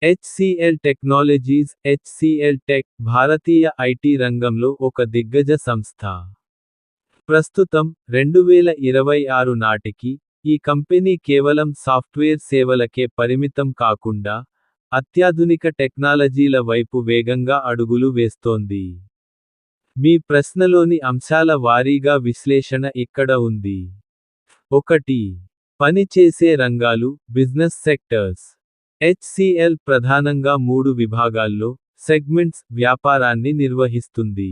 HCl technologies HCl tech Bharatiya IT రంగంలో ఒక దిగ్గజ సంస్థ. ప్రస్తుతం 2026 నాటికి ఈ కంపెనీ కేవలం సాఫ్ట్వేర్ సేవలకే పరిమితం కాకుండా అత్యాధునిక టెక్నాలజీల వైపు వేగంగా అడుగులు వేస్తోంది. మీ ప్రశ్నలోని అంశాల వారీగా విశ్లేషణ ఇక్కడ ఉంది. 1. పనిచేసే రంగాలు బిజినెస్ సెక్టర్స్. హెచ్సిఎల్ ప్రధానంగా 3 విభాగాల్లో సెగ్మెంట్స్ వ్యాపారాన్ని నిర్వహిస్తుంది.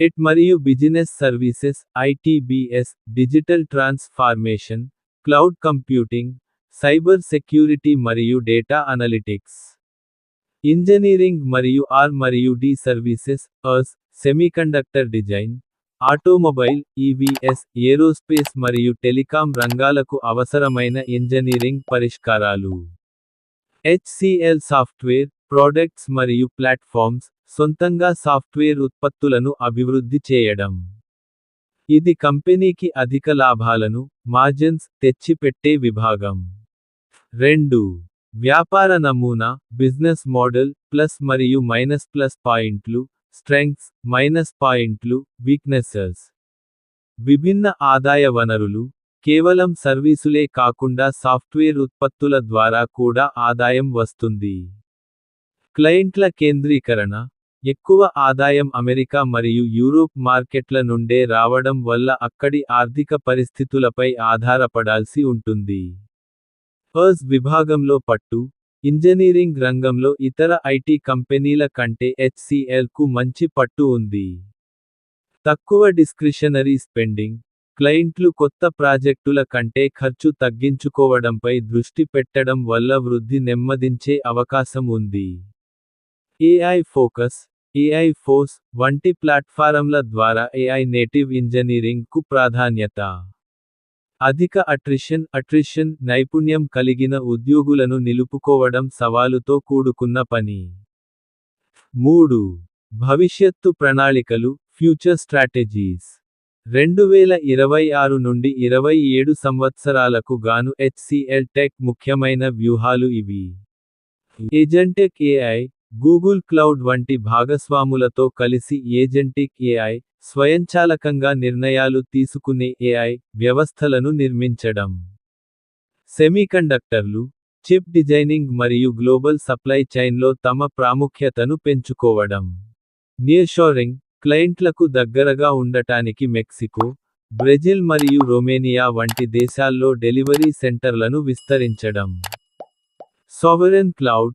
ఇట్ మరియు business services ITBS, digital transformation, cloud computing, cyber security మరియు డేటా అనలిటిక్స్. ఇంజనీరింగ్ మరియు ఆర్&డి సర్వీసెస్ అస్, semiconductor design, automobile EVs, aerospace మరియు టెలికాం రంగాలకు అవసరమైన ఇంజనీరింగ్ పరిష్కారాలు. హెచ్సిఎల్ సాఫ్ట్వేర్ ప్రొడక్ట్స్ మరియు ప్లాట్ఫామ్స్ సొంతంగా సాఫ్ట్వేర్ ఉత్పత్తులను అభివృద్ధి చేయడం. ఇది కంపెనీకి అధిక లాభాలను, మార్జిన్స్ తెచ్చిపెట్టే విభాగం. 2. వ్యాపార నమూనా బిజినెస్ మోడల్ ప్లస్ మరియు మైనస్ ప్లస్ పాయింట్లు, స్ట్రెంగ్త్స్, మైనస్ పాయింట్లు, వీక్నెసెస్. విభిన్న ఆదాయ వనరులు. కేవలం సర్వీసులే కాకుండా సాఫ్ట్వేర్ ఉత్పత్తుల ద్వారా కూడా ఆదాయం వస్తుంది. క్లయింట్ల కేంద్రీకరణ. ఎక్కువ ఆదాయం అమెరికా మరియు యూరోప్ మార్కెట్ల నుండే రావడం వల్ల అక్కడి ఆర్థిక పరిస్థితులపై ఆధారపడాల్సి ఉంటుంది. అస్ విభాగంలో పట్టు. ఇంజనీరింగ్ రంగంలో ఇతర ఐటీ కంపెనీల కంటే హెచ్సిఎల్కు మంచి పట్టు ఉంది. తక్కువ డిస్క్రిషనరీ స్పెండింగ్. క్లయింట్లు కొత్త ప్రాజెక్టుల కంటే ఖర్చు తగ్గించుకోవడంపై దృష్టి పెట్టడం వల్ల వృద్ధి నెమ్మదించే అవకాశం ఉంది. AI focus. ఏఐ ఫోర్స్ వంటి ప్లాట్ఫారమ్ల ద్వారా ఏఐ నేటివ్ ఇంజనీరింగ్కు ప్రాధాన్యత. అధిక అట్రిషన్ నైపుణ్యం కలిగిన ఉద్యోగులను నిలుపుకోవడం సవాలుతో కూడుకున్న పని. 3. భవిష్యత్తు ప్రణాళికలు ఫ్యూచర్ స్ట్రాటజీస్. 2026 నుండి 27 సంవత్సరాలకు గాను హెచ్సిఎల్ టెక్ ముఖ్యమైన వ్యూహాలు ఇవి. Agentic AI. గూగుల్ క్లౌడ్ వంటి భాగస్వాములతో కలిసి ఏజెంటిక్ ఏఐ, స్వయంచాలకంగా నిర్ణయాలు తీసుకునే ఏఐ వ్యవస్థలను నిర్మించడం. సెమీకండక్టర్లు. చిప్ డిజైనింగ్ మరియు గ్లోబల్ సప్లై చైన్లో తమ ప్రాముఖ్యతను పెంచుకోవడం. నియర్షోరింగ్. క్లయింట్లకు దగ్గరగా ఉండటానికి మెక్సికో, బ్రెజిల్ మరియు రొమేనియా వంటి దేశాల్లో డెలివరీ సెంటర్లను విస్తరించడం. Sovereign cloud.